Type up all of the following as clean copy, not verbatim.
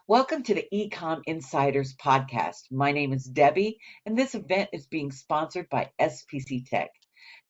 Welcome to the Ecom Insiders podcast. My name is Debbie, and this event is being sponsored by SPCTEK.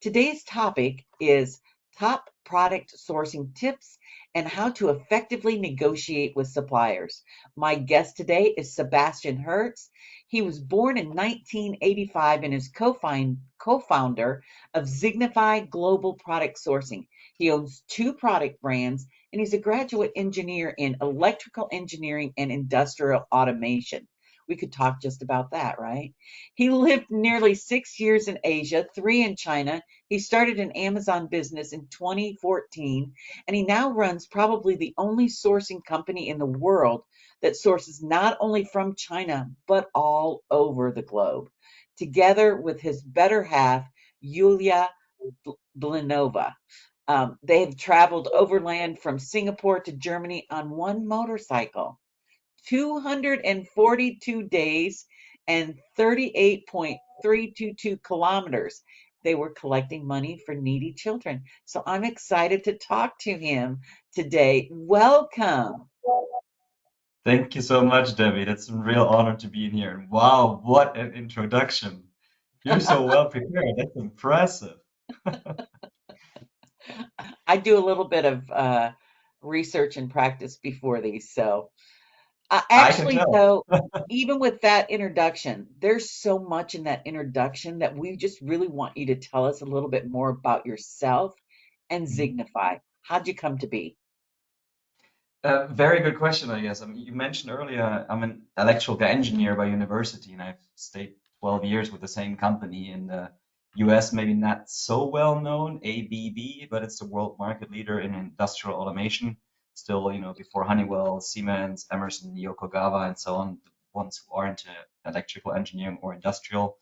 Today's topic is top product sourcing tips and how to effectively negotiate with suppliers. My guest today is Sebastian Herz. He was born in 1985 and is co-founder of Zignify Global Product Sourcing. He owns two product brands and he's a graduate engineer in electrical engineering and industrial automation. We could talk just about that, right? He lived nearly 6 years in Asia, 3 in China. He started an Amazon business in 2014, and he now runs probably the only sourcing company in the world that sources not only from China, but all over the globe. Together with his better half, Yulia Blinova. They have traveled overland from Singapore to Germany on one motorcycle, 242 days and 38.322 kilometers. They were collecting money for needy children. So I'm excited to talk to him today. Welcome. Thank you so much, Debbie. That's a real honor to be in here. And wow, what an introduction. You're so well prepared. That's impressive. I do a little bit of research and practice before these. So I can actually, tell. though, even with that introduction, there's so much in that introduction that we just really want you to tell us a little bit more about yourself and Mhm. Zignify. How'd you come to be? Very good question, I guess. I mean, you mentioned earlier I'm an electrical engineer by university, and I've stayed 12 years with the same company in the US, maybe not so well known, ABB, but it's the world market leader in industrial automation. Still, before Honeywell, Siemens, Emerson, Yokogawa, and so on, the ones who are into electrical engineering or industrial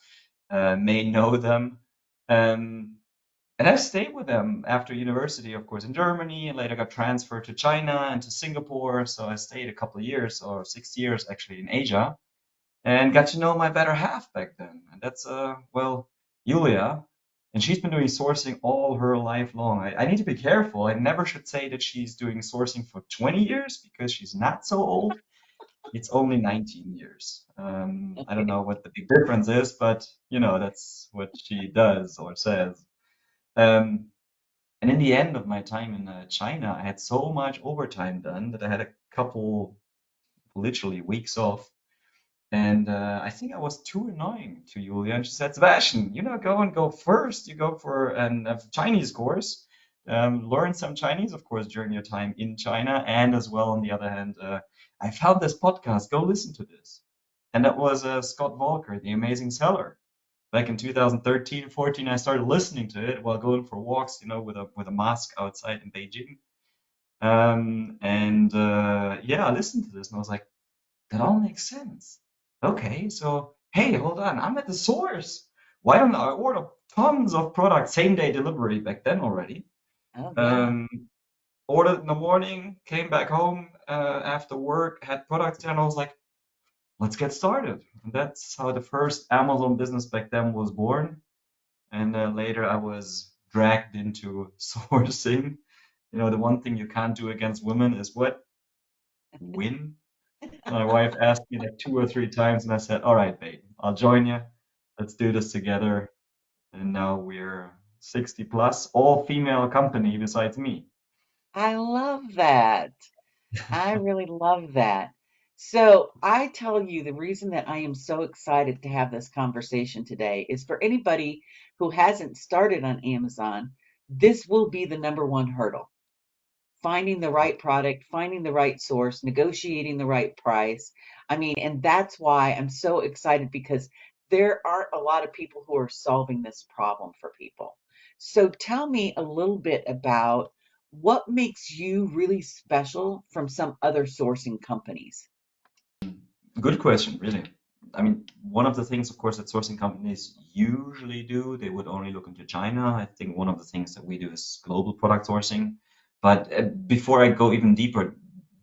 may know them. Um, and I stayed with them after university, of course, in Germany, and later got transferred to China and to Singapore. So I stayed a couple of years, or 6 years actually, in Asia, and got to know my better half back then. And that's, well, Yulia. And she's been doing sourcing all her life long. I need to be careful. I never should say that she's doing sourcing for 20 years because she's not so old. It's only 19 years. I don't know what the big difference is, but that's what she does or says. Um, and in the end of my time in China, I had so much overtime done that I had a couple, literally weeks off. And I think I was too annoying to Julia. And she said, Sebastian, go first. You go for a Chinese course, learn some Chinese, of course, during your time in China. And as well, on the other hand, I found this podcast. Go listen to this. And that was Scott Volker, The Amazing Seller. Back in 2013, 14, I started listening to it while going for walks, with a mask outside in Beijing. And yeah, I listened to this and I was like, that all makes sense. Okay, so hey, hold on, I'm at the source. Why don't I order tons of products, same day delivery back then already? Oh, yeah. Um, Ordered in the morning, came back home after work, had products there, and I was like, let's get started. And that's how the first Amazon business back then was born. And later I was dragged into sourcing. The one thing you can't do against women is what? Win. My wife asked me like 2 or 3 times, and I said, all right, babe, I'll join you. Let's do this together. And now we're 60 plus, all female company besides me. I love that. I really love that. So I tell you, the reason that I am so excited to have this conversation today is for anybody who hasn't started on Amazon, this will be the number one hurdle. Finding the right product, finding the right source, negotiating the right price. I mean, and that's why I'm so excited because there aren't a lot of people who are solving this problem for people. So tell me a little bit about what makes you really special from some other sourcing companies. Good question, really. I mean, one of the things, of course, that sourcing companies usually do, they would only look into China. I think one of the things that we do is global product sourcing. But before I go even deeper,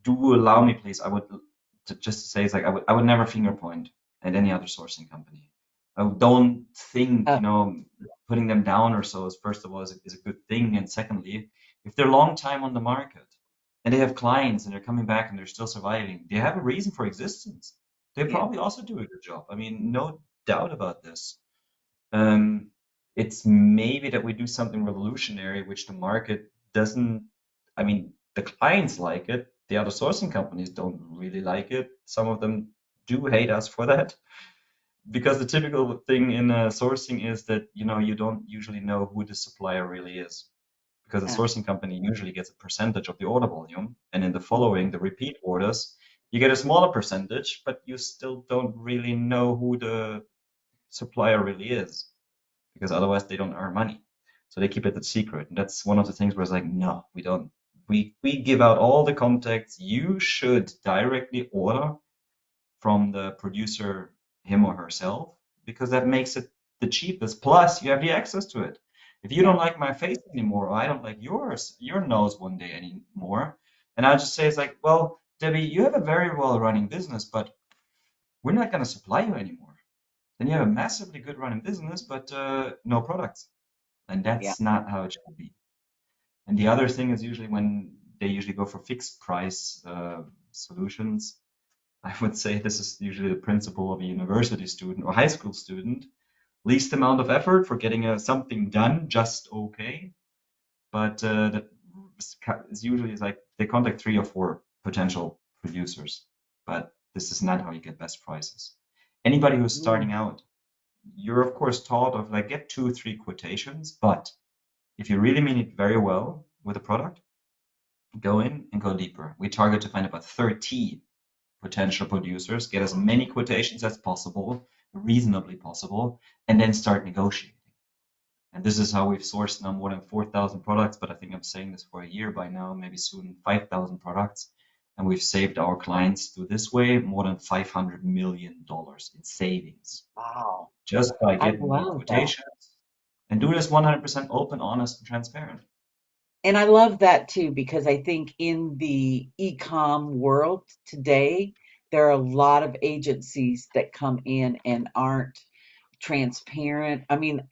do allow me, please. I would just to say, is like I would never finger point at any other sourcing company. I don't think, Uh, putting them down or so is first of all is a good thing, and secondly, if they're long time on the market. and they have clients and they're coming back and they're still surviving, they have a reason for existence. They Yeah. probably also do a good job. I mean, no doubt about this. Um, it's maybe that we do something revolutionary, which the market doesn't. I mean, the clients like it. The other sourcing companies don't really like it. Some of them do hate us for that, because the typical thing in sourcing is that you don't usually know who the supplier really is, because a Yeah. sourcing company usually gets a percentage of the order volume, and in the following, the repeat orders, you get a smaller percentage, but you still don't really know who the supplier really is, because otherwise they don't earn money. So they keep it a secret. And that's one of the things where it's like, no, we don't. We give out all the contacts. You should directly order from the producer, him or herself, because that makes it the cheapest. Plus, you have the access to it. If you Yeah. don't like my face anymore, or I don't like your nose one day anymore, and I just say it's like, well, Debbie, you have a very well running business, but we're not going to supply you anymore. Then you have a massively good running business, but no products. And Yeah. that's not how it should be. And the other thing is usually when they usually go for fixed price solutions. I would say this is usually the principle of a university student or high school student. Least amount of effort for getting something done, just okay. But that is usually like they contact 3 or 4 potential producers. But this is not how you get best prices. Anybody who's Mm. starting out, you're of course taught of like get 2 or 3 quotations, but if you really mean it very well with a product, go in and go deeper. We target to find about 30 potential producers, get as many quotations as possible, reasonably possible, and then start negotiating. And this is how we've sourced now more than 4,000 products, but I think I'm saying this for a year by now, maybe soon 5,000 products. And we've saved our clients through this way more than $500 million in savings Wow. just by I getting more love that. quotations and do this 100% open, honest, and transparent. And I love that too, because I think in the e-com world today, there are a lot of agencies that come in and aren't transparent. I mean,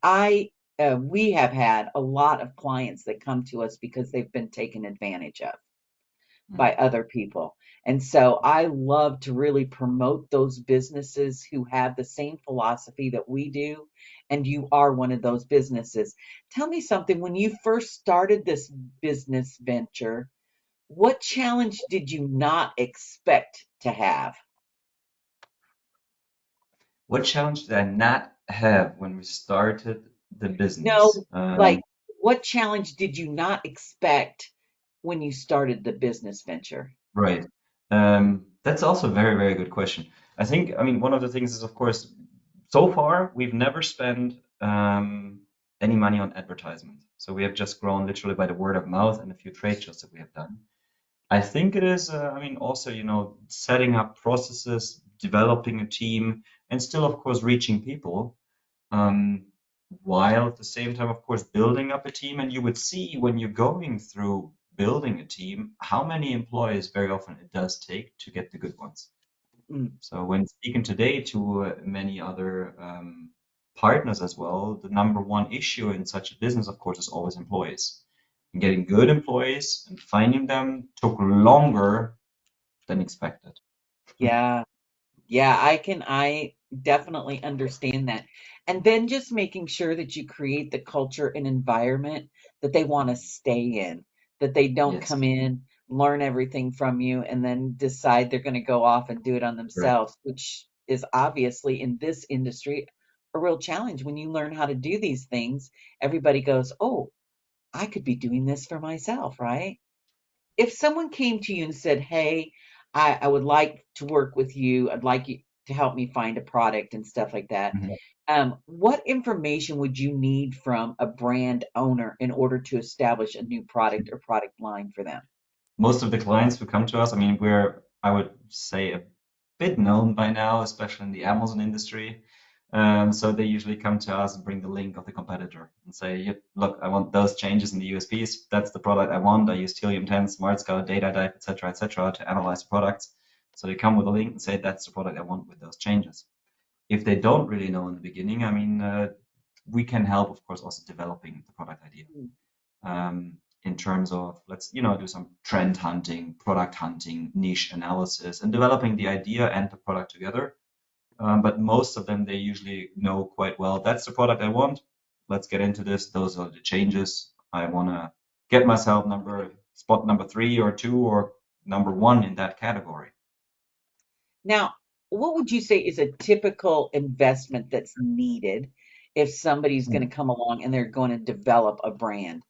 we have had a lot of clients that come to us because they've been taken advantage of by Mm. other people. And so I love to really promote those businesses who have the same philosophy that we do. And you are one of those businesses. Tell me something, when you first started this business venture, what challenge did you not expect to have? What challenge did I not have when we started the business? No, like, what challenge did you not expect when you started the business venture? Right. That's also a very, very good question. I think, I mean, one of the things is, of course, so far we've never spent any money on advertisement. So we have just grown literally by the word of mouth and a few trade shows that we have done. I think it is, I mean, also, setting up processes, developing a team, and still, of course, reaching people, um, while at the same time, of course, building up a team. And you would see when you're going through building a team, how many employees very often it does take to get the good ones. Mm, So when speaking today to many other partners as well, the number one issue in such a business, of course, is always employees. And getting good employees and finding them took longer than expected. yeah. Yeah, I definitely understand that. And then just making sure that you create the culture and environment that they want to stay in, that they don't Yes, come in, learn everything from you, and then decide they're going to go off and do it on correct. themselves, which is obviously in this industry a real challenge. When you learn how to do these things, everybody goes, "Oh, I could be doing this for myself," right? If someone came to you and said, "Hey, I would like to work with you. I'd like you to help me find a product and stuff like that." Mhm. What information would you need from a brand owner in order to establish a new product or product line for them? Most of the clients who come to us, I mean, we're, I would say, a bit known by now, especially in the Amazon industry. So they usually come to us and bring the link of the competitor and say, "Yep, look, I want those changes in the USPs. That's the product I want. I use Helium 10, Smart Scout, Data Dive, etc., etc., to analyze the products." So they come with a link and say, "That's the product I want with those changes." If they don't really know in the beginning, I mean, we can help, of course, also developing the product idea. Mm. in terms of let's do some trend hunting, product hunting, niche analysis, and developing the idea and the product together. But most of them, they usually know quite well, that's the product I want. Let's get into this. Those are the changes. I want to get myself spot number 3 or 2 or number 1 in that category. Now, what would you say is a typical investment that's needed if somebody's going to come along and they're going to develop a brand?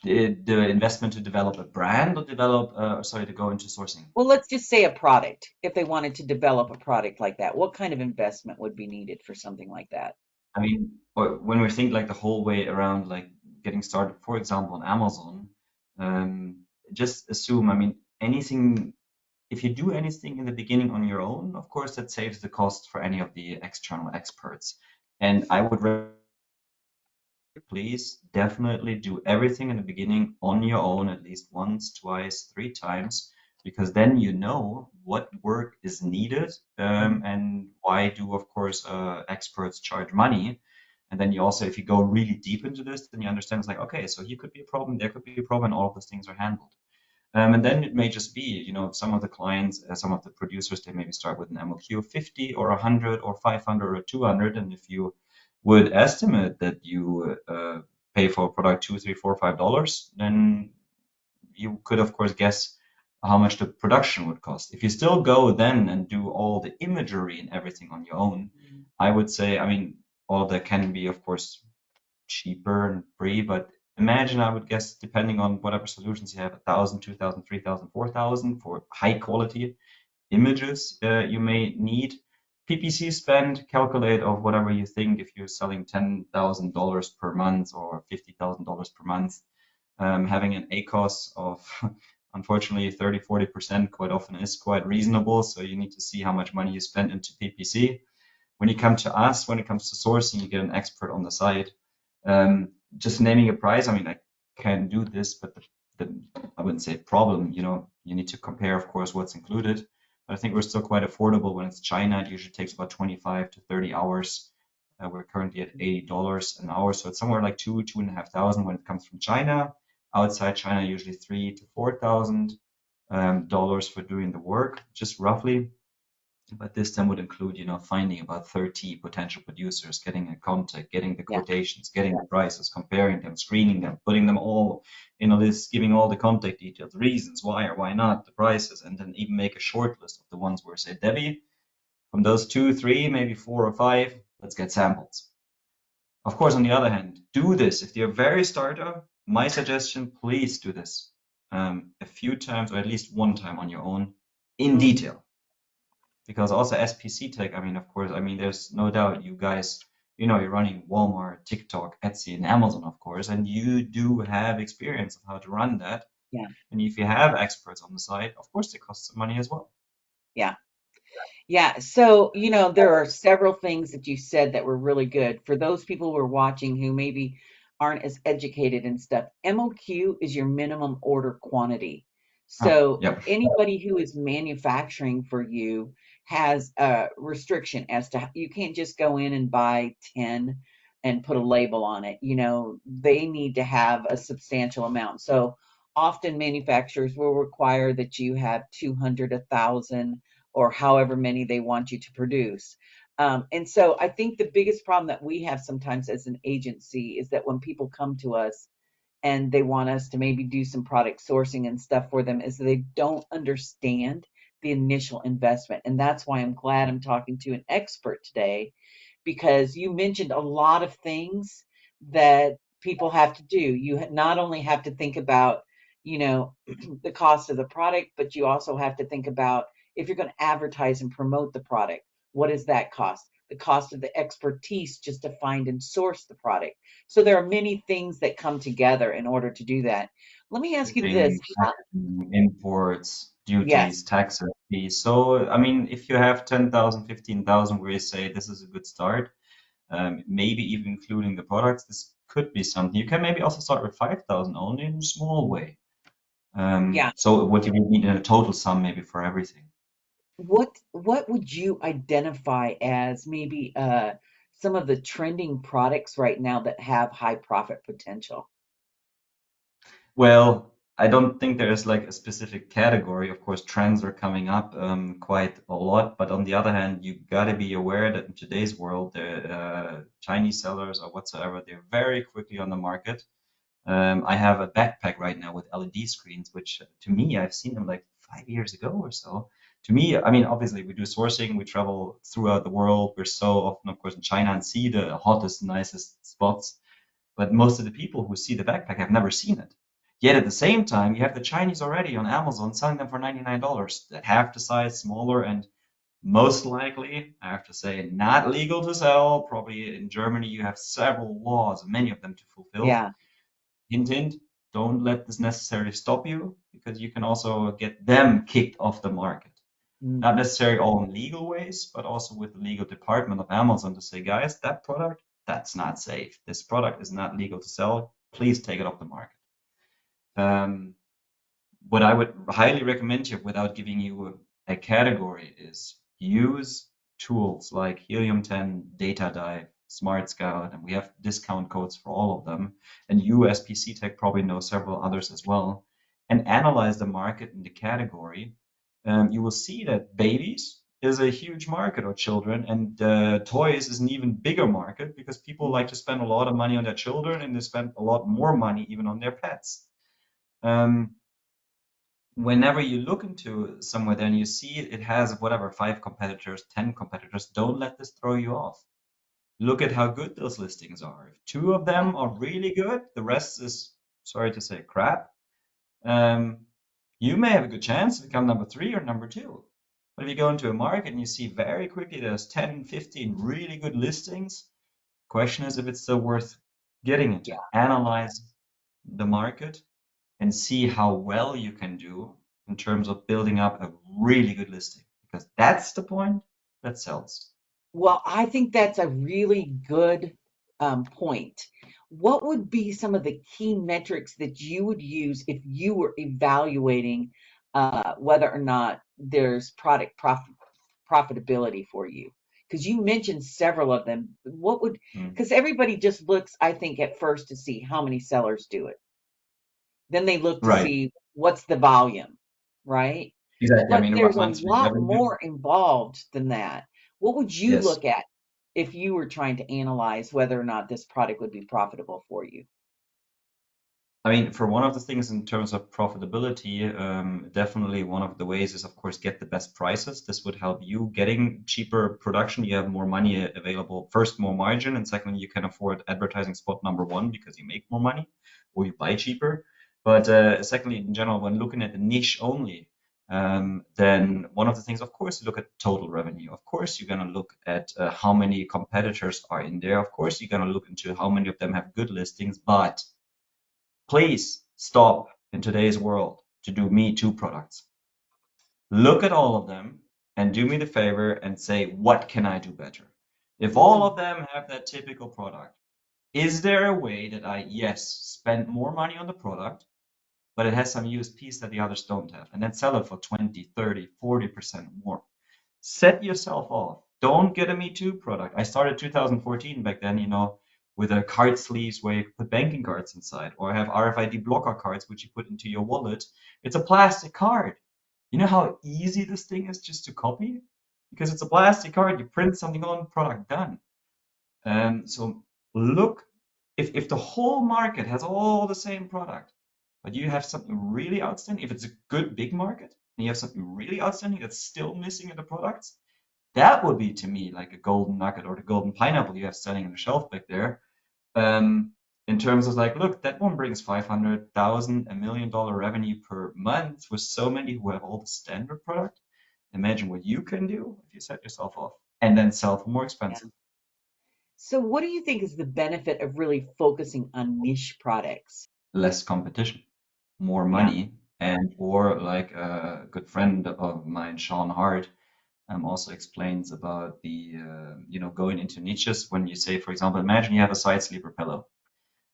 The investment to develop a brand or to go into sourcing. Well, let's just say a product. If they wanted to develop a product like that, what kind of investment would be needed for something like that? I mean, when we think like the whole way around, like getting started, for example, on Amazon, just assume, I mean, anything, if you do anything in the beginning on your own, of course, that saves the cost for any of the external experts. And I would please definitely do everything in the beginning on your own at least once, twice, 3 times, because then you know what work is needed, and why do, of course, experts charge money. And then you also, if you go really deep into this, then you understand it's like, okay, so here could be a problem, there could be a problem, and all of those things are handled. And then it may just be, some of the clients, some of the producers, they maybe start with an MOQ of 50 or 100 or 500 or 200. And if you would estimate that you pay for a product $2, $3, $4, $5, then you could, of course, guess how much the production would cost. If you still go then and do all the imagery and everything on your own, I would say, I mean, all that can be, of course, cheaper and free, but imagine, I would guess, depending on whatever solutions you have, 1,000, 2,000, 3,000, 4,000 for high quality images you may need. PPC spend, calculate of whatever you think, if you're selling $10,000 per month or $50,000 per month, having an ACOS of unfortunately 30-40% quite often is quite reasonable. So you need to see how much money you spend into PPC. When you come to us, when it comes to sourcing, you get an expert on the side. Just naming a price, I mean, I can do this, but I wouldn't say problem, you need to compare, of course, what's included. But I think we're still quite affordable. When it's China, it usually takes about 25 to 30 hours. We're currently at $80 an hour, so it's somewhere like 2,000 when it comes from China. Outside China, usually 3,000 to 4,000 dollars for doing the work, just roughly. But this then would include, finding about 30 potential producers, getting in contact, getting the Yeah. quotations, getting the prices, comparing them, screening them, putting them all in a list, giving all the contact details, reasons why or why not, the prices, and then even make a short list of the ones where, say, Debbie, from those 2, 3, maybe 4 or 5, let's get samples. Of course, on the other hand, do this. If you're very starter, my suggestion, please do this a few times or at least one time on your own in detail. Because also SPCTEK, I mean, of course, I mean, there's no doubt you guys, you're running Walmart, TikTok, Etsy, and Amazon, of course, and you do have experience of how to run that. Yeah. And if you have experts on the side, of course, they cost some money as well. Yeah. Yeah. So, there are several things that you said that were really good. For those people who are watching who maybe aren't as educated and stuff, MOQ is your minimum order quantity. So Yep. anybody who is manufacturing for you has a restriction as to you can't just go in and buy 10 and put a label on it. They need to have a substantial amount. So often manufacturers will require that you have 200, 1,000, or however many they want you to produce. And so I think the biggest problem that we have sometimes as an agency is that when people come to us and they want us to maybe do some product sourcing and stuff for them, is they don't understand the initial investment. And that's why I'm glad I'm talking to an expert today, because you mentioned a lot of things that people have to do. You not only have to think about, the cost of the product, but you also have to think about if you're going to advertise and promote the product, what does that cost? The cost of the expertise just to find and source the product. So there are many things that come together in order to do that. Let me ask you this. Shipping, packaging, imports, Yes. duties, taxes, fees. So, I mean, if you have 10,000, 15,000, where you say this is a good start, maybe even including the products, this could be something. You can maybe also start with 5,000 only in a small way. Yeah. So what you would need in a total sum maybe for everything. What would you identify as maybe some of the trending products right now that have high profit potential? Well, I don't think there's like a specific category. Of course, trends are coming up quite a lot, but on the other hand, you got to be aware that in today's world, the Chinese sellers or whatsoever, they're very quickly on the market. I have a backpack right now with LED screens, which to me, I've seen them like 5 years ago or so. To me, I mean, obviously, we do sourcing, we travel throughout the world. We're so often, of course, in China and see the hottest, nicest spots. But most of the people who see the backpack have never seen it. Yet at the same time, you have the Chinese already on Amazon selling them for $99 that half the size smaller and most likely, I have to say, not legal to sell. Probably in Germany, you have several laws, many of them to fulfill. Yeah. Hint, hint, don't let this necessarily stop you because you can also get them kicked off the market. Not Mhm. necessarily all in legal ways, but also with the legal department of Amazon to say, guys, that product, that's not safe. This product is not legal to sell. Please take it off the market. Um, what I would highly recommend you without giving you a category is use tools like Helium 10, Data Dive, Smart Scout, and we have discount codes for all of them. And you, SPCTEK, probably know several others as well. And analyze the market in the category. You will see that babies is a huge market, or children, and toys is an even bigger market because people like to spend a lot of money on their children and they spend a lot more money even on their pets. Um, Whenever you look into somewhere, then you see it has whatever, 5 competitors, 10 competitors. Don't let this throw you off. Look at how good those listings are. If two of Yeah. them are really good, the rest is, sorry to say, crap. Um, you may have a good chance to become number three or number two. But if you go into a market and you see very quickly there's 10, 15 really good listings, question is if it's still worth getting into. Yeah. Analyze the market and see how well you can do in terms of building up a really good listing because that's the point that sells. Well, I think that's a really good point. What would be some of the key metrics that you would use if you were evaluating whether or not there's profitability for you? Because you mentioned several of them. What would, Mm. because everybody just looks, I think, at first to see how many sellers do it. Then they look to Right. see what's the volume, right? Exactly. I But mean, there's a monthly lot revenue. more involved than that. What would you Yes. look at if you were trying to analyze whether or not this product would be profitable for you? I mean, for one of the things in terms of profitability, definitely one of the ways is, of course, get the best prices. This would help you getting cheaper production. You have more money available. First, more margin, and secondly, you can afford advertising spot number one because you make more money or you buy cheaper. But secondly, in general, when looking at the niche only, then one of the things, of course, you look at total revenue. Of course, you're going to look at how many competitors are in there. Of course, you're going to look into how many of them have good listings, but please stop in today's world to do Me Too products. Look at all of them and do me the favor and say, what can I do better? If all Mm, of them have that typical product, is there a way that I, yes, spend more money on the product, but it has some USPs that the others don't have, and then sell it for 20, 30, 40% more? Set yourself off. Don't get a Me Too product. I started 2014 back then, with a card sleeves where you put banking cards inside, or I have RFID blocker cards which you put into your wallet. It's a plastic card. You know how easy this thing is just to copy? Because it's a plastic card, you print something on, product done. So look, if the whole market has all the same product, but you have something really outstanding, if it's a good big market, and you have something really outstanding that's still missing in the products, that would be to me like a golden nugget or the golden pineapple you have standing on the shelf back there. In terms of like, look, that one brings 500,000, $1 million revenue per month with so many who have all the standard product. Imagine what you can do if you set yourself off and then sell for more yeah. expensive. So, what do you think is the benefit of really focusing on niche products? Less competition, more Yeah. money, and or like a good friend of mine, Sean Hart, also explains about the going into niches when you say, for example, imagine you have a side sleeper pillow.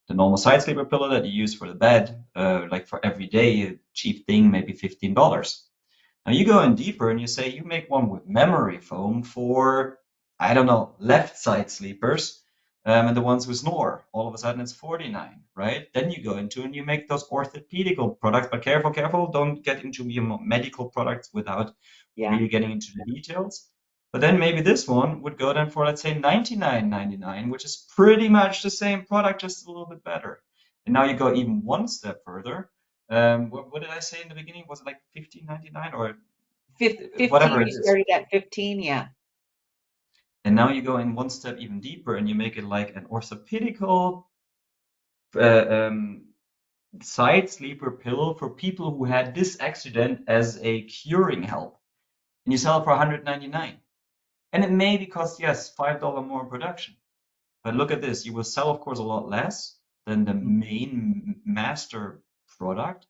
The normal side sleeper pillow that you use for the bed, like for every day, a cheap thing, maybe $15. Now you go in deeper and you say you make one with memory foam for, I don't know, left side sleepers. And the ones who snore, all of a sudden it's 49, right? Then you go into and you make those orthopedical products, but careful, careful, don't get into medical products without Yeah. really getting into the details. But then maybe this one would go then for, let's say, 99.99, which is pretty much the same product, just a little bit better. And now you go even one step further. What did I say in the beginning? Was it like 15.99 or whatever 15, it you is? started at 15, yeah. And now you go in one step even deeper and you make it like an orthopedical uh, um, side sleeper pill for people who had this accident as a curing help. And you sell it for 199. And it maybe costs, yes, $5 more in production. But look at this. You will sell, of course, a lot less than the Mhm. main master product,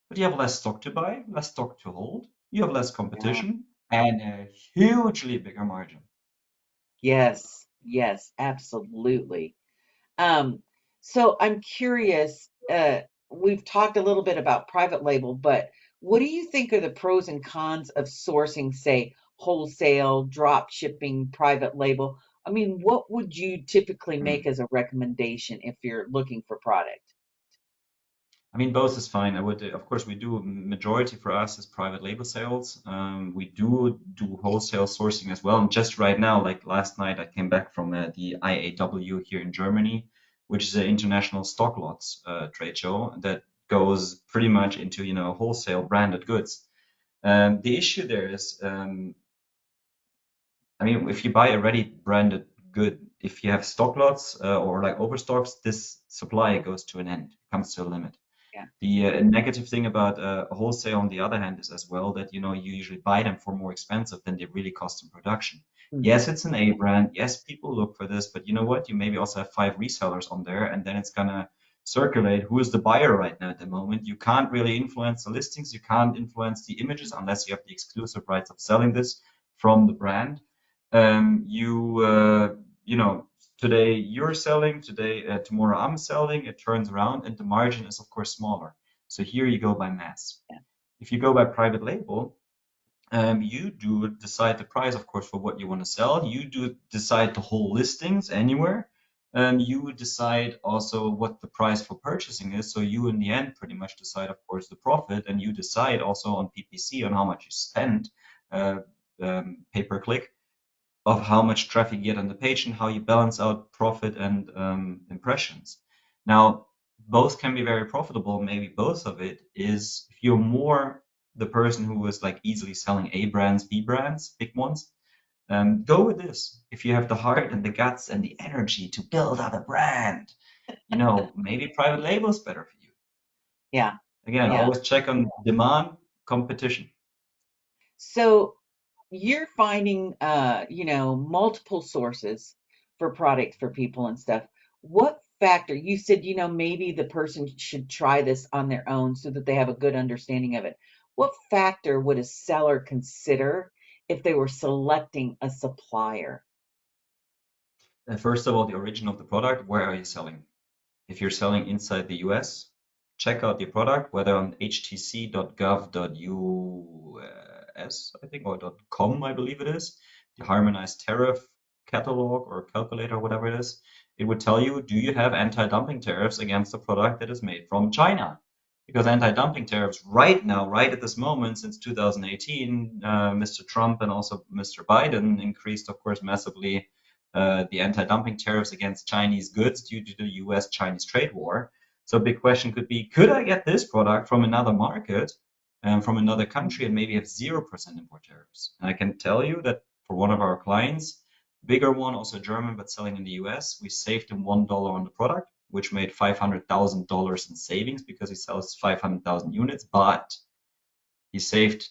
but you have less stock to buy, less stock to hold. You have less Yeah. competition and a hugely bigger margin. Yes, yes, absolutely. Um, so I'm curious, we've talked a little bit about private label, but what do you think are the pros and cons of sourcing, say, wholesale, drop shipping, private label? I mean, what would you typically make Hmm. as a recommendation if you're looking for product? I mean, both is fine. I would, of course, we do majority for us is private label sales. We do wholesale sourcing as well. And just right now, like last night, I came back from the IAW here in Germany, which is an international stock lots trade show that goes pretty much into, wholesale branded goods. The issue there is, I mean, if you buy a ready branded good, if you have stock lots or like overstocks, this supply goes to an end, comes to a limit. Yeah. The negative thing about wholesale, on the other hand, is as well that you usually buy them for more expensive than they really cost in production. Mhm. Yes, it's an A brand. Yes, people look for this, but you know what? You maybe also have five resellers on there, and then it's gonna circulate. Who is the buyer right now at the moment? You can't really influence the listings. You can't influence the images unless you have the exclusive rights of selling this from the brand. You know, today you're selling, tomorrow I'm selling, it turns around, and the margin is, of course, smaller. So here you go by mass. Yeah. If you go by private label, you do decide the price, of course, for what you want to sell. You do decide the whole listings anywhere. You decide also what the price for purchasing is. So you, in the end, pretty much decide, of course, the profit, and you decide also on PPC on how much you spend, uh, pay per click, of how much traffic you get on the page and how you balance out profit and impressions. Now, both can be very profitable. Maybe both of it is if you're more the person who is like easily selling A brands, B brands, big ones, go with this. If you have the heart and the guts and the energy to build up a brand, maybe private label is better for you. Yeah. Again, Yeah. always check on demand, competition. So you're finding, multiple sources for product for people and stuff. What factor, you said, maybe the person should try this on their own so that they have a good understanding of it. What factor would a seller consider if they were selecting a supplier? First of all, the origin of the product, where are you selling? If you're selling inside the US, check out the product, whether on htc.gov.us, I think, or .com, I believe it is, the harmonized tariff catalog or calculator, whatever it is. It would tell you, do you have anti-dumping tariffs against a product that is made from China? Because anti-dumping tariffs right now, right at this moment, since 2018, Mr. Trump and also Mr. Biden increased, of course, massively the anti-dumping tariffs against Chinese goods due to the US-Chinese trade war. So a big question could be, could I get this product from another market, from another country, and maybe have 0% import tariffs? And I can tell you that for one of our clients, bigger one, also German, but selling in the US, we saved him $1 on the product, which made $500,000 in savings because he sells 500,000 units, but he saved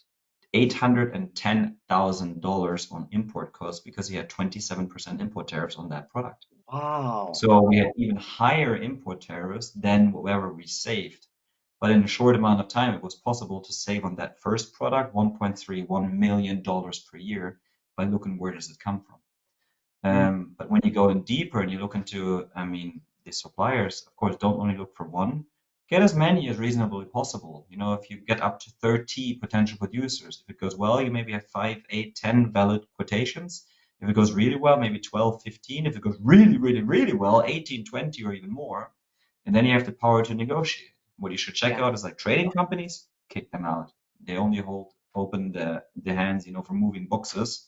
$810,000 on import costs because he had 27% import tariffs on that product. Wow. So we had even higher import tariffs than whatever we saved. But in a short amount of time, it was possible to save on that first product $1.31 million per year by looking where does it come from. Mm. But when you go in deeper and you look into, I mean, the suppliers, of course, don't only look for one. Get as many as reasonably possible. If you get up to 30 potential producers, if it goes well, you maybe have 5, 8, 10 valid quotations. If it goes really well, maybe 12, 15. If it goes really, really, really well, 18, 20, or even more. And then you have the power to negotiate. What you should check Yeah. out is like trading companies, kick them out. They only hold open the hands, for moving boxes.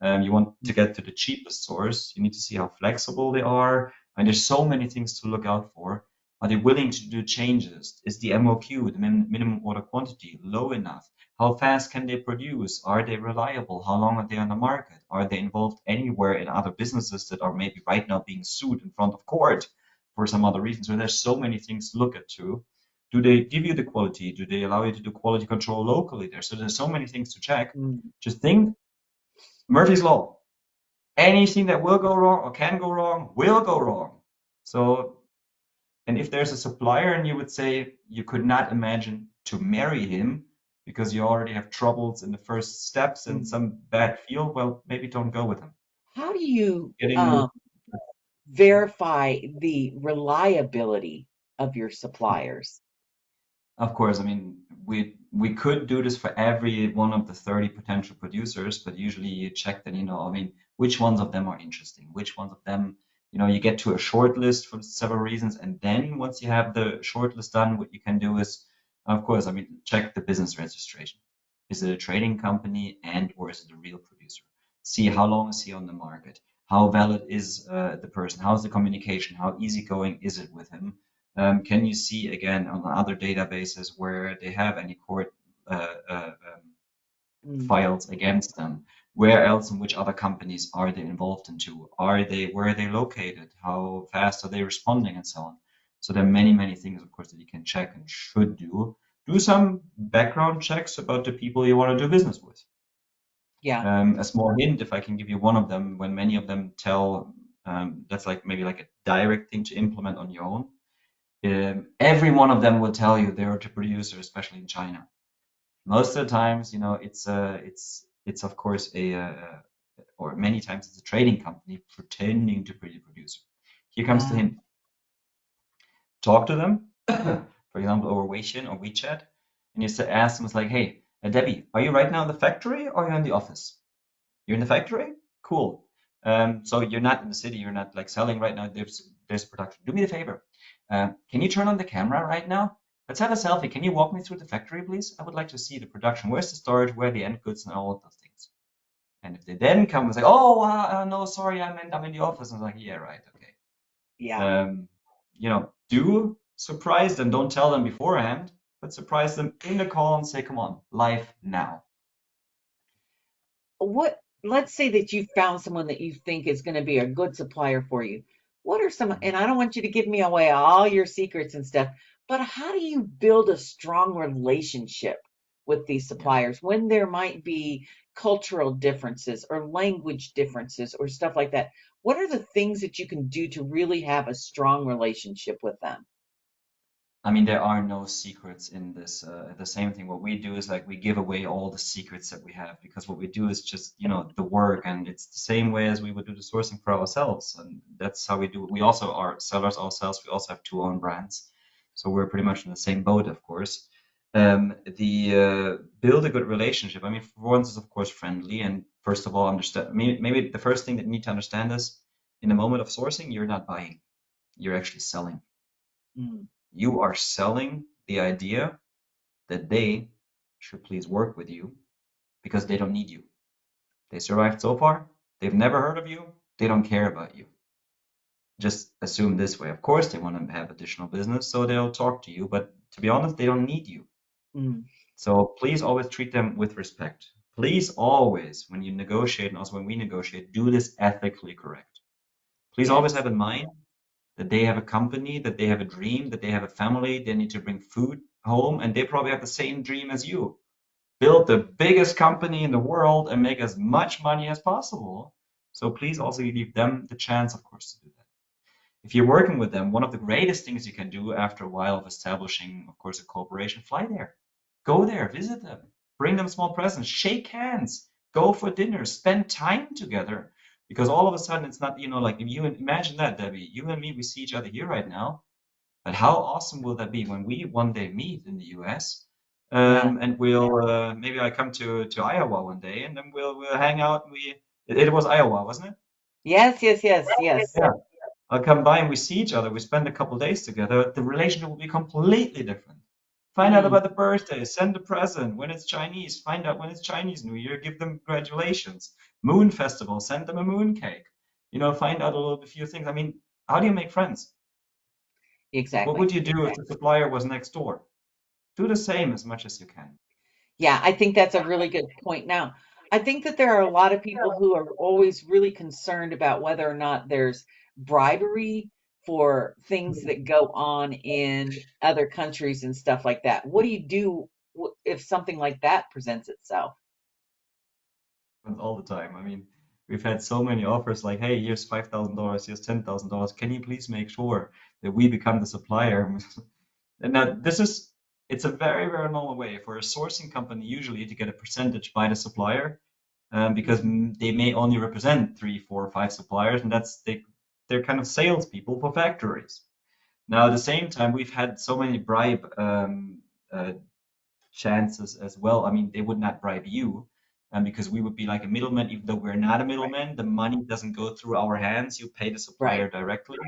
You want to get to the cheapest source. You need to see how flexible they are. And there's so many things to look out for. Are they willing to do changes? Is the MOQ, the minimum order quantity, low enough? How fast can they produce? Are they reliable? How long are they on the market? Are they involved anywhere in other businesses that are maybe right now being sued in front of court for some other reason? So there's so many things to look at too. Do they give you the quality? Do they allow you to do quality control locally there? So there's so many things to check. Mm. Just think Murphy's Law. Anything that will go wrong or can go wrong will go wrong. So, and if there's a supplier and you would say you could not imagine to marry him because you already have troubles in the first steps and Mm. some bad feel, well, maybe don't go with him. How do you Getting verify the reliability of your suppliers? Of course, I mean, we could do this for every one of the 30 potential producers, but usually you check that, I mean, which ones of them are interesting, which ones of them, you get to a short list for several reasons, and then once you have the short list done, what you can do is, of course, I mean, check the business registration. Is it a trading company and or is it a real producer? See how long is he on the market? How valid is the person? How's the communication? How easygoing is it with him? Can you see again on other databases where they have any court Mm. files against them? Where else and which other companies are they involved into? Where are they located? How fast are they responding and so on? So there are many, many things, of course, that you can check and should do. Do some background checks about the people you want to do business with. Yeah. A small hint, if I can give you one of them, when many of them tell, that's like maybe like a direct thing to implement on your own. Every one of them will tell you they're a producer, especially in China. Most of the times, it's of course or many times it's a trading company pretending to be a producer. Here comes the Ah, hint. Talk to them, for example, over Weixin or WeChat, and you ask them, it's like, hey, Debbie, are you right now in the factory or are you in the office? You're in the factory? Cool. So you're not in the city, you're not like selling right now, there's production. Do me a favor. Can you turn on the camera right now? Let's have a selfie. Can you walk me through the factory, please? I would like to see the production. Where's the storage? Where are the end goods and all of those things? And if they then come and say, "Oh, no, sorry, I'm in the office," and I'm like, "Yeah, right, okay." yeah. Um, do surprise them. Don't tell them beforehand, but surprise them in the call and say, "Come on, live now." Let's say that you found someone that you think is going to be a good supplier for you. What are some, Mhm. and I don't want you to give me away all your secrets and stuff, but how do you build a strong relationship with these Yeah. suppliers when there might be cultural differences or language differences or stuff like that? What are the things that you can do to really have a strong relationship with them? I mean, there are no secrets in this. The same thing. What we do is like we give away all the secrets that we have because what we do is just, the work, and it's the same way as we would do the sourcing for ourselves, and that's how we do it. We also are sellers ourselves. We also have two own brands, so we're pretty much in the same boat, of course. The build a good relationship. I mean, for once, is of course friendly, and first of all, understand. Maybe the first thing that you need to understand is, in the moment of sourcing, you're not buying, you're actually selling. Mm. You are selling the idea that they should please work with you because they don't need you. They survived so far. They've never heard of you. They don't care about you. Just assume this way. Of course, they want to have additional business, so they'll talk to you, but to be honest, they don't need you. Mm. So please always treat them with respect. Please always, when you negotiate, and also when we negotiate, do this ethically correct. Please always Yes. have in mind that they have a company, that they have a dream, that they have a family, they need to bring food home, and they probably have the same dream as you. Build the biggest company in the world and make as much money as possible. So please also leave them the chance, of course, to do that. If you're working with them, one of the greatest things you can do after a while of establishing, of course, a cooperation, fly there. Go there, visit them, bring them small presents, shake hands, go for dinner, spend time together. Because all of a sudden it's not, like if you imagine that, Debbie, you and me, we see each other here right now. But how awesome will that be when we one day meet in the US? Yeah. And we'll maybe I come to Iowa one day, and then we'll hang out. And It was Iowa, wasn't it? Yes, yes, yes, yes. Yeah. I'll come by and we see each other. We spend a couple days together. The relationship will be completely different. Find out Mm, about the birthday, send a present. When it's Chinese, find out when it's Chinese New Year, give them congratulations. Moon festival, send them a moon cake. Find out a little few things. I mean, how do you make friends? What exactly. would you do if the supplier was next door? Do the same as much as you can. Yeah, I think that's a really good point. Now, I think that there are a lot of people who are always really concerned about whether or not there's bribery for things that go on in other countries and stuff like that. What do you do if something like that presents itself? All the time. I mean, we've had so many offers like, hey, here's $5,000, here's $10,000. Can you please make sure that we become the supplier? And now it's a very, very normal way for a sourcing company usually to get a percentage by the supplier, because Mhm. they may only represent three, four, or five suppliers, and they're kind of salespeople for factories. Now, at the same time, we've had so many bribe uh, chances as well. I mean, they would not bribe you, because we would be like a middleman, even though we're not a middleman. The money doesn't go through our hands. You pay the Right, supplier directly.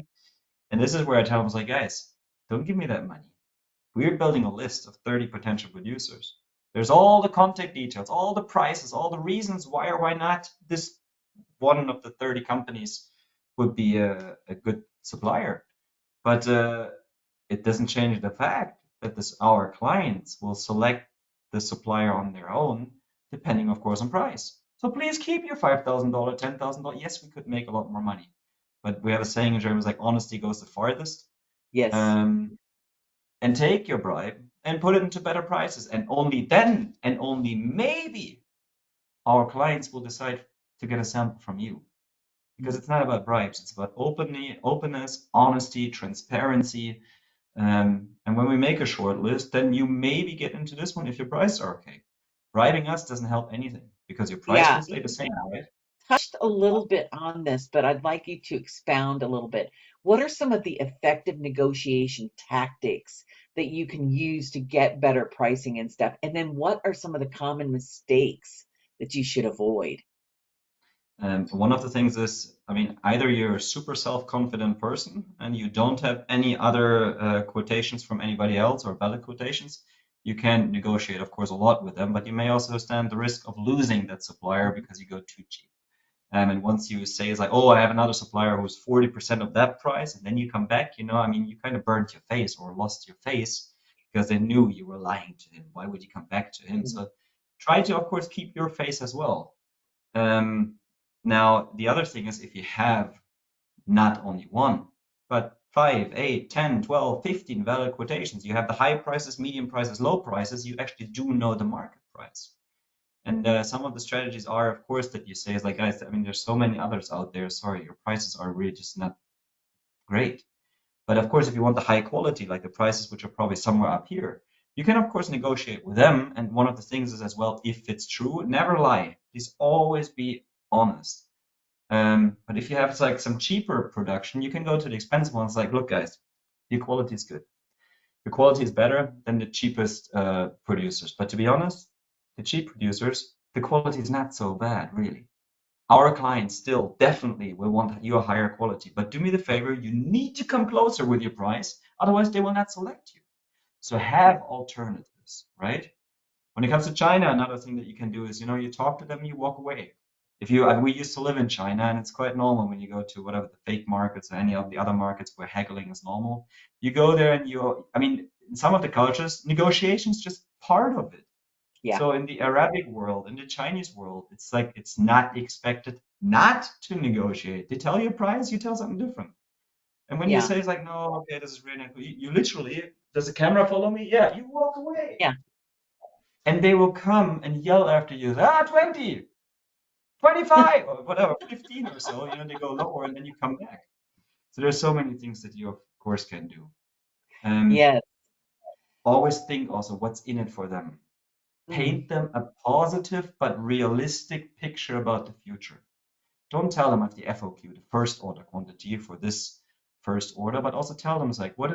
And this is where I tell them, I was like, guys, don't give me that money. We're building a list of 30 potential producers. There's all the contact details, all the prices, all the reasons why or why not this one of the 30 companies would be a good supplier. But it doesn't change the fact that our clients will select the supplier on their own, depending, of course, on price. So please keep your $5,000, $10,000. Yes, we could make a lot more money. But we have a saying in German, it's like honesty goes the farthest. yes. Um, and take your bribe and put it into better prices. And only then, and only maybe, our clients will decide to get a sample from you. Because it's not about bribes, it's about openness, honesty, transparency. And when we make a short list, then you maybe get into this one if your prices are okay. Bribing us doesn't help anything because your price will Yeah, stay the same, right? touched a little bit on this, but I'd like you to expound a little bit. What are some of the effective negotiation tactics that you can use to get better pricing and stuff? And then what are some of the common mistakes that you should avoid? One of the things is, I mean, either you're a super self-confident person and you don't have any other quotations from anybody else or valid quotations. You can negotiate, of course, a lot with them, but you may also stand the risk of losing that supplier because you go too cheap. And once you say it's like, oh, I have another supplier who's 40% of that price, and then you come back, I mean, you kind of burnt your face or lost your face because they knew you were lying to him. Why would you come back to him? Mhm. So try to, of course, keep your face as well. Um, Now, the other thing is if you have not only one, but 5, 8, 10, 12, 15 valid quotations, you have the high prices, medium prices, low prices, you actually do know the market price. And some of the strategies are, of course, that you say is like, guys, I mean, there's so many others out there. Sorry, your prices are really just not great. But of course, if you want the high quality, like the prices, which are probably somewhere up here, you can, of course, negotiate with them. And one of the things is as well, if it's true, never lie. Please always be honest. But if you have like some cheaper production, you can go to the expensive ones. Like, look, guys, your quality is good. Your quality is better than the cheapest producers. But to be honest, the cheap producers, the quality is not so bad, really. Our clients still definitely will want your higher quality. But do me the favor, you need to come closer with your price, otherwise they will not select you. So Yeah, have alternatives, right? When it comes to China, another thing that you can do is, you talk to them, you walk away. We used to live in China, and it's quite normal when you go to whatever the fake markets or any of the other markets where haggling is normal. You go there and I mean, in some of the cultures, negotiation is just part of it. yeah, So in the Arabic world, in the Chinese world, it's like it's not expected not to negotiate. They tell you a price, you tell something different. And when you yeah, say it's like, no, okay, this is really not good, you literally, does the camera follow me? Yeah, you walk away. yeah, And they will come and yell after you, 20, 25, or whatever, 15 or so, they go lower and then you come back. So there's so many things that you, of course, can do. Um, yes. Always think also what's in it for them. Mm, Paint them a positive but realistic picture about the future. Don't tell them at the FOQ, the first order quantity for this first order, but also tell them it's like, what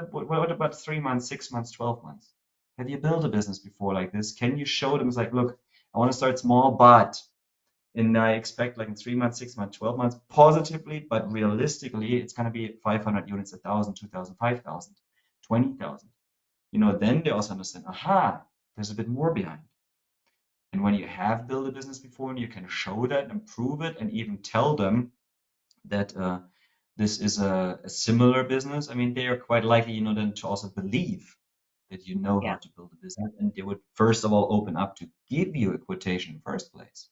about 3 months, 6 months, 12 months? Have you built a business before like this? Can you show them it's like, look, I want to start small, but And I expect like in 3 months, 6 months, 12 months, positively, but realistically, it's going to be 500 units, 1,000, 2,000, 5,000, 20,000. Then they also understand, aha, there's a bit more behind. And when you have built a business before and you can show that and prove it and even tell them that this is a similar business, I mean, they are quite likely, then to also believe that you know how Yeah. to build a business, and they would first of all open up to give you a quotation in the first place.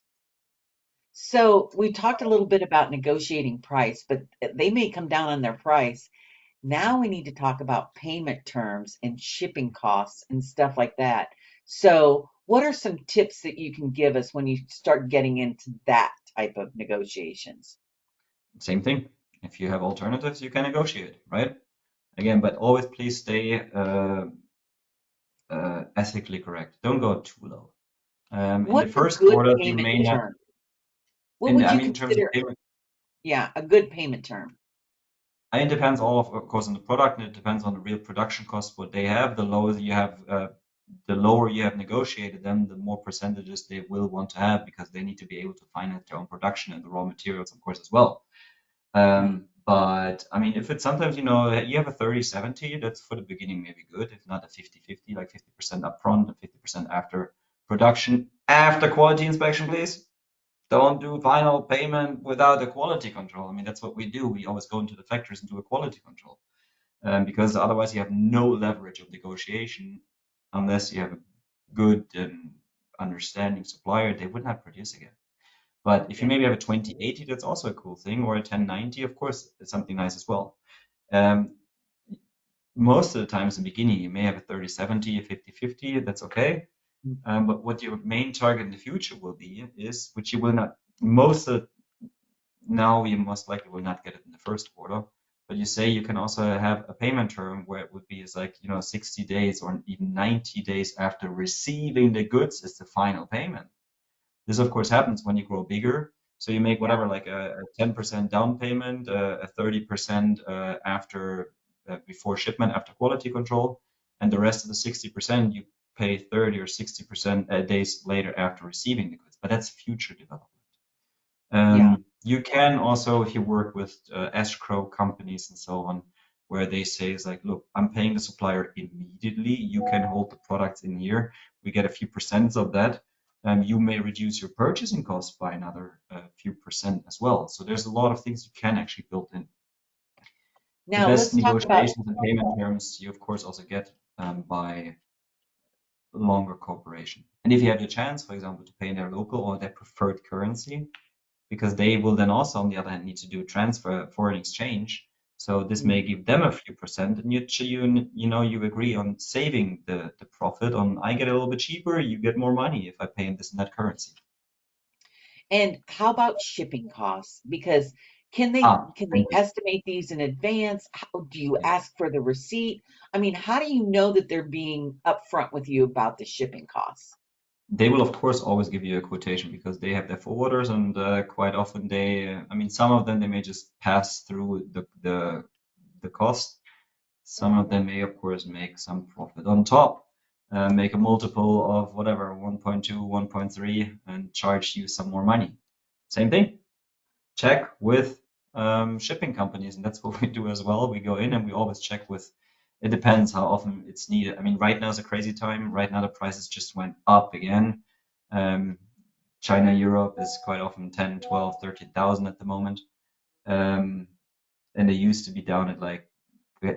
So we talked a little bit about negotiating price, but they may come down on their price. Now we need to talk about payment terms and shipping costs and stuff like that. So what are some tips that you can give us when you start getting into that type of negotiations? Same thing. If you have alternatives, you can negotiate, right? Again, but always please stay ethically correct. Don't go too low. In the What's a first good quarter, you payment may not, term? What would I you mean, in terms of consider, payment, yeah, a good payment term? it depends all of course on the product, and it depends on the real production cost, what they have. The lower you have negotiated them, the more percentages they will want to have because they need to be able to finance their own production and the raw materials, of course, as well. Right. But I mean, if it's sometimes, you have a 30-70, that's for the beginning maybe good. If not a 50-50, like 50% upfront and 50% after production, after quality inspection, please. Don't do final payment without a quality control. I mean, that's what we do. We always go into the factories and do a quality control, because otherwise you have no leverage of negotiation unless you have a good and understanding supplier. They would not produce again. But if you Yeah. maybe have a 2080, that's also a cool thing, or a 1090, of course, it's something nice as well. Um, Most of the times in the beginning, you may have a 30-70, a 50-50, that's okay. But what your main target in the future will be is, which you will not, most of now you most likely will not get it in the first quarter, but you say you can also have a payment term where it would be is like, 60 days or even 90 days after receiving the goods is the final payment. This, of course, happens when you grow bigger. So you make Yeah. whatever, like a 10% down payment, a 30% after before shipment, after quality control, and the rest of the 60% you pay 30 or 60% days later after receiving the goods. But that's future development. Yeah. You can also, if you work with escrow companies and so on, where they say is like, look, I'm paying the supplier immediately. You can hold the products in here. We get a few percents of that. You may reduce your purchasing costs by another few percent as well. So there's a lot of things you can actually build in. The Now best let's talk about, negotiations and payment terms you of course also get by longer cooperation. And if you have the chance, for example, to pay in their local or their preferred currency, because they will then also, on the other hand, need to do transfer, foreign exchange. So this may give them a few percent, and you agree on saving the profit on. I get a little bit cheaper, you get more money if I pay in this and that currency. and how about shipping costs? Because can they Ah, can they thank you. estimate these in advance? How do you Yes. ask for the receipt? I mean, how do you know that they're being upfront with you about the shipping costs? They will, of course, always give you a quotation because they have their forwarders, and quite often I mean, some of them they may just pass through the cost. Some of them may, of course, make some profit on top, make a multiple of whatever, 1.2, 1.3, and charge you some more money. Same thing. Check with shipping companies, and that's what we do as well. We go in and we always check with, it depends how often it's needed. I mean, right now is a crazy time. Right now, the prices just went up again. Um, China, Europe is quite often 10, 12, 13,000 at the moment. Um, and they used to be down at like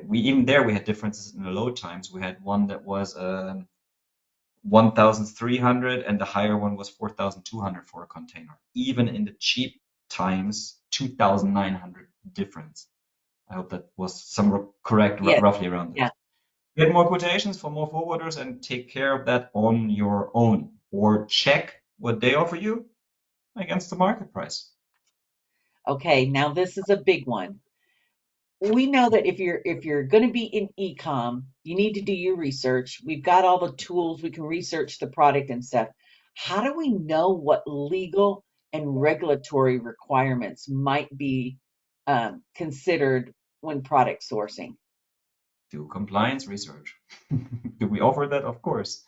we even there we had differences in the load times. We had one that was 1,300 and the higher one was 4,200 for a container. Even in the cheap times, 2,900 difference. I hope that was some correct, Yes. roughly around this. Yeah. Get more quotations for more forwarders and take care of that on your own, or check what they offer you against the market price. Okay. Now this is a big one. We know that if you're going to be in e-com, you need to do your research. We've got all the tools. We can research the product and stuff. How do we know what legal and regulatory requirements might be considered when product sourcing? Do compliance research. Do we offer that? Of course.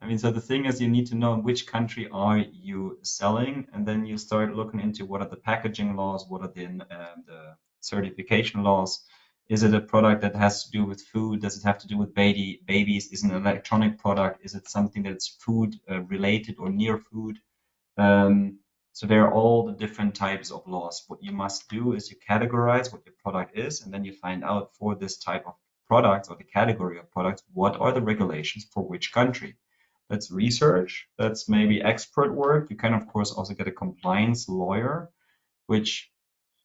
I mean, so the thing is, you need to know in which country are you selling, and then you start looking into what are the packaging laws, what are the certification laws. Is it a product that has to do with food? Does it have to do with babies? Is it an electronic product? Is it something that's food related or near food? Um, so there are all the different types of laws. What you must do is you categorize what your product is, and then you find out for this type of products or the category of products, what are the regulations for which country. That's research. That's maybe expert work. You can, of course, also get a compliance lawyer, which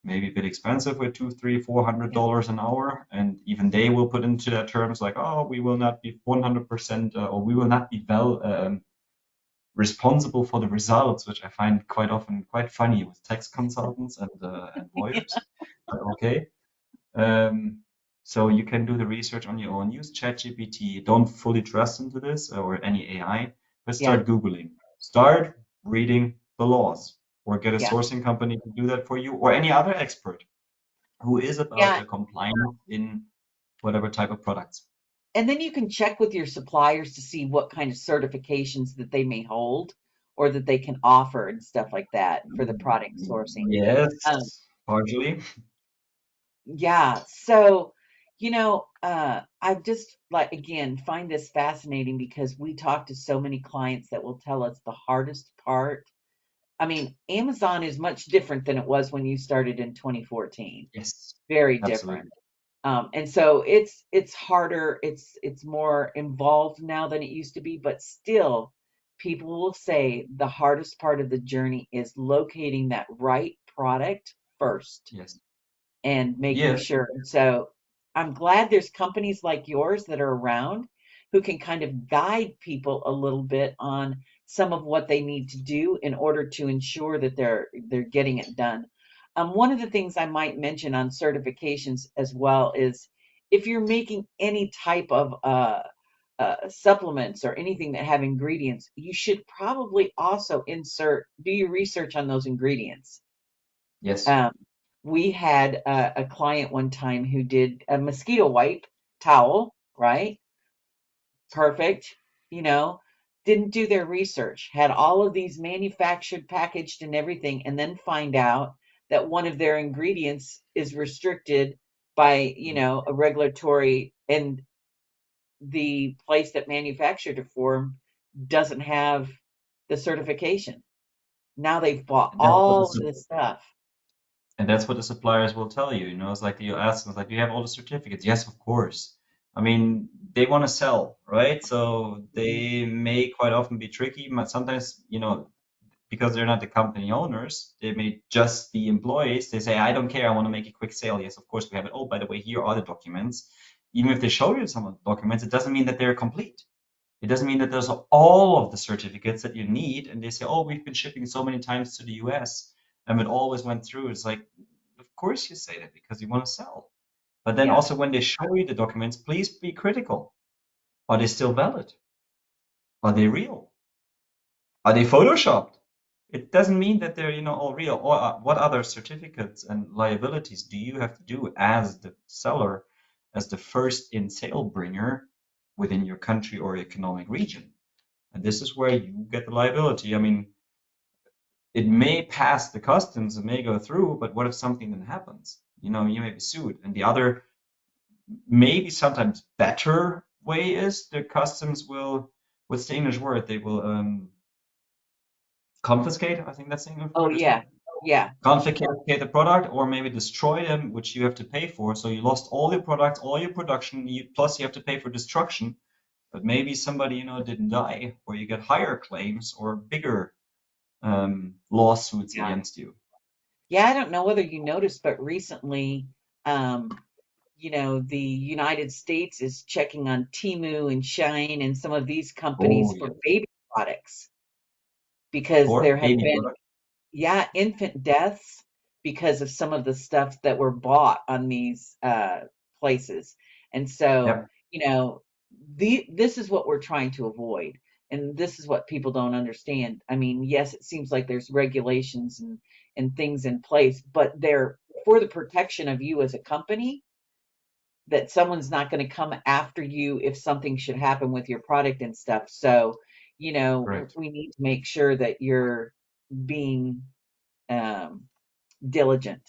may be a bit expensive with two, three, Yeah. $400 an hour, and even they will put into their terms like, oh, we will not be 100% or we will not be responsible for the results, which I find quite often quite funny with tax consultants and lawyers. But okay. Um, so you can do the research on your own. Use ChatGPT. Don't fully trust into this or any AI, but Yeah. start Googling. Start reading the laws, or get a Yeah. sourcing company to do that for you, or any other expert who is about Yeah. the compliance in whatever type of products. And then you can check with your suppliers to see what kind of certifications that they may hold or that they can offer and stuff like that for the product sourcing. Um, Yes, partially. yeah. So, I've just like again find this fascinating because we talk to so many clients that will tell us the hardest part. I mean, Amazon is much different than it was when you started in 2014. Yes, Very different. absolutely. And so it's harder, it's more involved now than it used to be, but still, people will say the hardest part of the journey is locating that right product first Yes. and making Yes. sure. So I'm glad there's companies like yours that are around who can kind of guide people a little bit on some of what they need to do in order to ensure that they're getting it done. One of the things I might mention on certifications as well is if you're making any type of supplements or anything that have ingredients, you should probably also do your research on those ingredients. Yes. Um, we had a client one time who did a mosquito wipe towel, right? Perfect. You know, didn't do their research, had all of these manufactured, packaged, and everything, and then find out that one of their ingredients is restricted by, a regulatory, and the place that manufactured it for 'em doesn't have the certification. Now they've bought And that's what all of the this stuff. And that's what the suppliers will tell you. It's like you ask them, it's like, do you have all the certificates? Yes, of course. I mean, they want to sell, right? So Mhm. they may quite often be tricky, but sometimes, because they're not the company owners, they may just be employees. They say, I don't care, I want to make a quick sale. Yes, of course we have it. Oh, by the way, here are the documents. Even if they show you some of the documents, it doesn't mean that they're complete. It doesn't mean that there's all of the certificates that you need. And they say, oh, we've been shipping so many times to the US and it always went through. It's like, of course you say that because you want to sell. But then Yeah, also when they show you the documents, please be critical. Are they still valid? Are they real? Are they photoshopped? It doesn't mean that they're, all real. Or what other certificates and liabilities do you have to do as the seller, as the first in sale bringer within your country or economic region? And this is where you get the liability. I mean, it may pass the customs, it may go through, but what if something then happens? You may be sued. And the other, maybe sometimes better way is the customs will, what's the English word? They will confiscate. I think that's the English oh word as yeah, well. yeah, Confiscate the product or maybe destroy them, which you have to pay for. So you lost all your products, all your production, plus you have to pay for destruction. But maybe somebody, didn't die, or you get higher claims or bigger lawsuits yeah. against you. Yeah, I don't know whether you noticed, but recently, um, the United States is checking on Temu and Shine and some of these companies Oh, for yeah. baby products because For there have baby been, product. yeah, infant deaths because of some of the stuff that were bought on these places. And so, Yep. you know, this is what we're trying to avoid. And this is what people don't understand. I mean, yes, it seems like there's regulations and things in place, but they're for the protection of you as a company, that someone's not going to come after you if something should happen with your product and stuff. So, Correct. we need to make sure that you're being um, diligent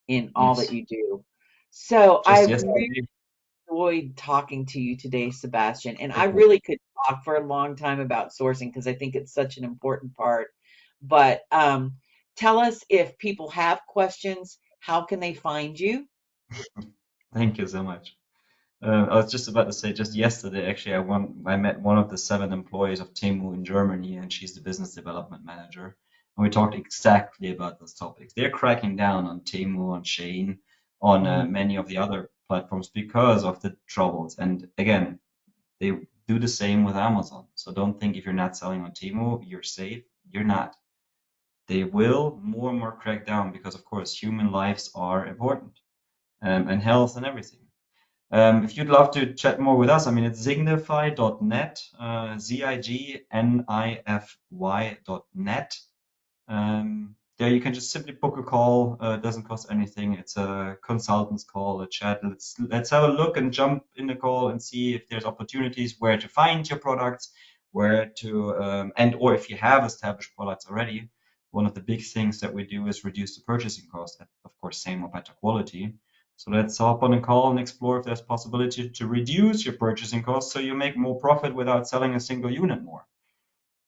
in all that Yes. you do. So Just I really yesterday. enjoyed talking to you today, Sebastian, and I Likewise. really could talk for a long time about sourcing because I think it's such an important part. But tell us if people have questions, how can they find you? Thank you so much. I was just about to say, just yesterday, actually, I met one of the 7 employees of Temu in Germany, and she's the business development manager. And we talked exactly about those topics. They're cracking down on Temu, on Shein, on Mhm. many of the other platforms because of the troubles. And again, they do the same with Amazon. So don't think if you're not selling on Temu, you're safe. You're not. They will more and more crack down because, of course, human lives are important, and health and everything. If you'd love to chat more with us, I mean, it's zignify.net, zignify.net. There you can just simply book a call. It doesn't cost anything. It's a consultant's call, a chat. Let's have a look and jump in the call and see if there's opportunities where to find your products, where to and or if you have established products already. One of the big things that we do is reduce the purchasing cost at, of course, same or better quality. So let's hop on a call and explore if there's possibility to reduce your purchasing costs so you make more profit without selling a single unit more.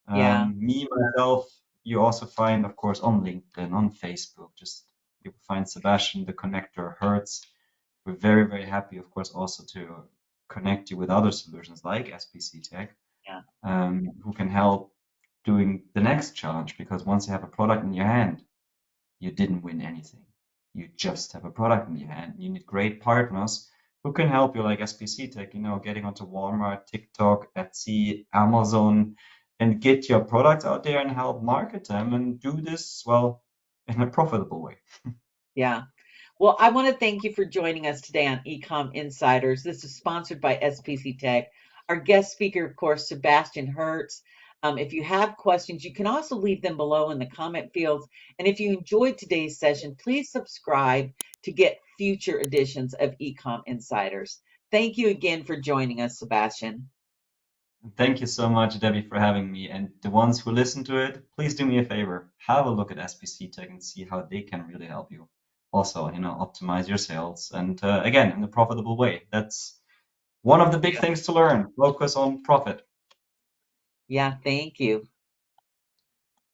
Yeah, Me, myself, you also find, of course, on LinkedIn, on Facebook, just you find Sebastian, the connector, Hertz. We're very, very happy, of course, also to connect you with other solutions like SPCTEK, yeah, who can help doing the next challenge. Because once you have a product in your hand, you didn't win anything. You just have a product in your hand. You need great partners who can help you, like SPCTech, getting onto Walmart, TikTok, Etsy, Amazon, and get your products out there and help market them and do this, well, in a profitable way. yeah. Well, I want to thank you for joining us today on Ecom Insiders. This is sponsored by SPC Tech. Our guest speaker, of course, Sebastian Hertz. If you have questions, you can also leave them below in the comment fields. And if you enjoyed today's session, please subscribe to get future editions of Ecom Insiders. Thank you again for joining us, Sebastian. Thank you so much, Debbie, for having me. And the ones who listen to it, please do me a favor. Have a look at SPC Tech and see how they can really help you. Also, optimize your sales and again, in a profitable way. That's one of the big Yeah, things to learn. Focus on profit. yeah, thank you.